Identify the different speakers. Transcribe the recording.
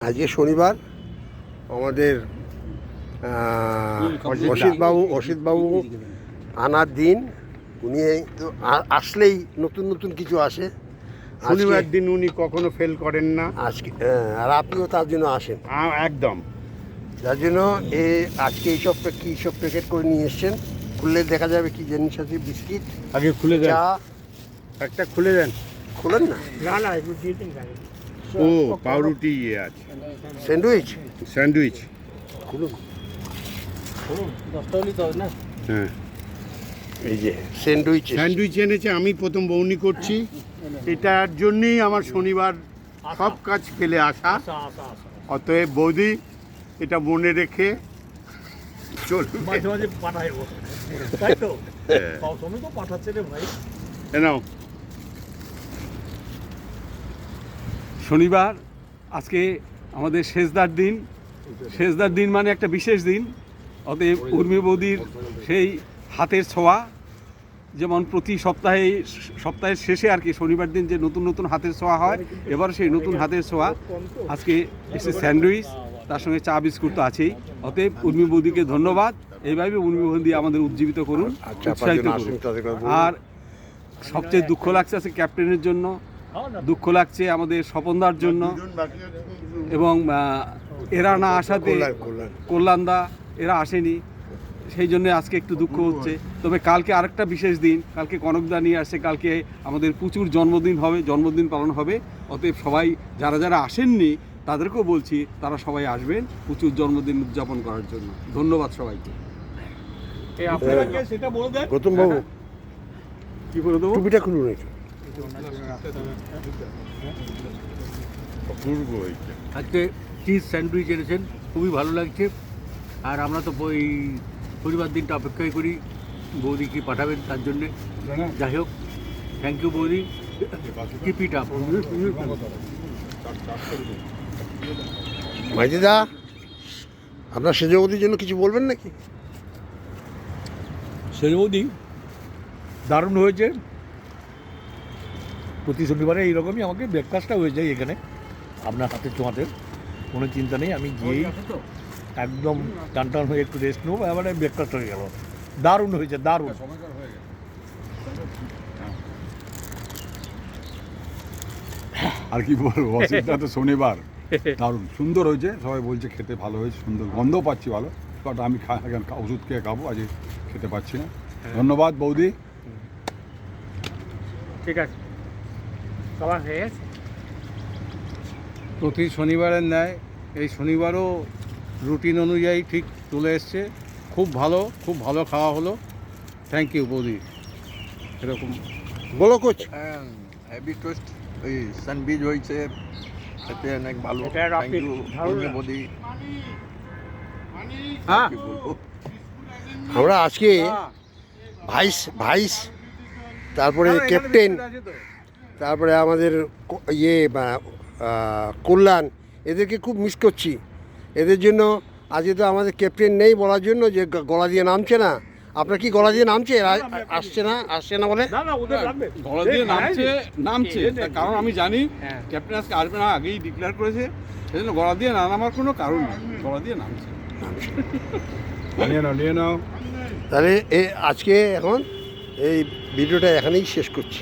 Speaker 1: আজকে শনিবার আমাদের অসিতবাবু আনার দিন। উনি তো আসলেই নতুন নতুন কিছু আসে।
Speaker 2: শনিবার দিন উনি কখনো ফেল করেন না।
Speaker 1: আজকে আর আপনিও তার জন্য আসেন
Speaker 2: একদম।
Speaker 1: যার জন্য আজকে এইসব কী সব প্যাকেট করে নিয়ে এসছেন। খুললে দেখা যাবে কি জিনিস আছে। বিস্কিট
Speaker 2: আগে খুলে দেন,
Speaker 1: চা
Speaker 2: একটা খুলে দেন।
Speaker 1: খুলেন না?
Speaker 2: ও পাউরুটি আছে,
Speaker 1: স্যান্ডউইচ খুলুন।
Speaker 2: হ্যাঁ,
Speaker 1: এই যে স্যান্ডউইচ
Speaker 2: এনেছে। আমি প্রথম বউনি করছি। এটার জন্যই আমার শনিবার সব কাজ ফেলে আসা। অতএব বৌদি এটা মনে রেখে চলবে।
Speaker 3: মাঝে মাঝে পাঠাইব, তাই তো? তুমি তো পাঠাচ্ছে রে ভাই।
Speaker 2: নাও,
Speaker 4: শনিবার আজকে আমাদের শেষদার দিন মানে একটা বিশেষ দিন। অতএব উর্মি বৌদির সেই হাতের ছোঁয়া, যেমন প্রতি সপ্তাহের শেষে আর কি শনিবার দিন যে নতুন নতুন হাতের ছোঁয়া হয়, এবার সেই নতুন হাতের ছোঁয়া আজকে এসে স্যান্ডউইচ, তার সঙ্গে চা বিস্কুট তো আছেই। অতএব উর্মি বৌদিকে ধন্যবাদ। এইভাবে উর্মি বৌদি আমাদের উজ্জীবিত করুন, উৎসাহিত করুন। আর সবচেয়ে দুঃখ লাগছে আজকে ক্যাপ্টেনের জন্য, দুঃখ লাগছে আমাদের স্বপনদার জন্য, এবং এরা না আসাতে কল্যাণদা এরা আসেনি, সেই জন্য আজকে একটু দুঃখ হচ্ছে। তবে কালকে আরেকটা বিশেষ দিন, কালকে কনকদা নিয়ে আসছে, কালকে আমাদের প্রচুর জন্মদিন পালন হবে। অতএব সবাই যারা যারা আসেননি তাদেরকেও বলছি তারা সবাই আসবেন প্রচুর জন্মদিন উদযাপন করার জন্য। ধন্যবাদ সবাইকে।
Speaker 3: সেটা বলে দেন
Speaker 1: গৌতম বাবু,
Speaker 4: কি করে দেবো?
Speaker 1: টুপিটা খুলুন একটু।
Speaker 3: আজকে চিজ স্যান্ডউইচ এনেছেন, খুবই ভালো লাগছে। আর আমরা তো ওই শনিবার দিনটা অপেক্ষাই করি বৌদি কি পাঠাবেন তার জন্যে। যাই হোক, থ্যাংক ইউ বৌদি, কিপ ইট আপ।
Speaker 1: মাইদিদা, আপনার সেজবৌদির জন্য কিছু বলবেন নাকি?
Speaker 3: সেই বৌদি দারুণ হয়েছে। প্রতি শনিবারে এইরকমই আমাকে ব্রেকফাস্টটা হয়ে যায় এখানে আপনার হাতে ছোঁয়াতে, কোনো চিন্তা নেই। আমি গিয়েই একদম টান হয়ে একটু রেস্ট নেবো, এবারে ব্রেকফাস্ট হয়ে গেল। দারুণ হয়েছে, দারুণ।
Speaker 4: আর কি বলবো, অসিতটা তো শনিবার দারুণ সুন্দর হয়েছে। সবাই বলছে খেতে ভালো হয়েছে, সুন্দর গন্ধ পাচ্ছি ভালো। বাট আমি ওষুধ খেয়ে খাবো, আজ খেতে পাচ্ছি না। ধন্যবাদ বৌদি।
Speaker 3: ঠিক আছে, সবার হয়ে গেছে।
Speaker 5: প্রতি শনিবারের ন্যায় এই শনিবারও রুটিন অনুযায়ী ঠিক চলে এসছে। খুব ভালো খাওয়া হলো। থ্যাংক ইউ বৌদি। এরকম
Speaker 1: বলো কোচ।
Speaker 6: হেভি টেস্ট, ওই স্যান্ডউইচ হয়েছে, খেতে অনেক ভালো।
Speaker 3: এটা
Speaker 6: থ্যাংক ইউ বৌদি।
Speaker 1: হ্যাঁ,
Speaker 6: কি বলবো,
Speaker 1: আমরা আজকে ভাইস তারপরে ক্যাপ্টেন, তারপরে আমাদের কল্যাণ, এদেরকে খুব মিস করছি। এদের জন্য আজকে তো আমাদের ক্যাপ্টেন নেই বলার জন্য যে গলা দিয়ে নামছে না। আপনার কি গলা দিয়ে নামছে? আসছে না বলে
Speaker 4: গলা দিয়ে নামছে তার কারণ আমি জানি ক্যাপ্টেন আজকে আসবে না, আগেই ডিক্লেয়ার করেছে। সেই জন্য গলা দিয়ে না নামার কোনো কারণ নেই, গলা দিয়ে নামছে।
Speaker 2: নিয়ে নাও।
Speaker 1: তাহলে আজকে এখন এই ভিডিওটা এখানেই শেষ করছি।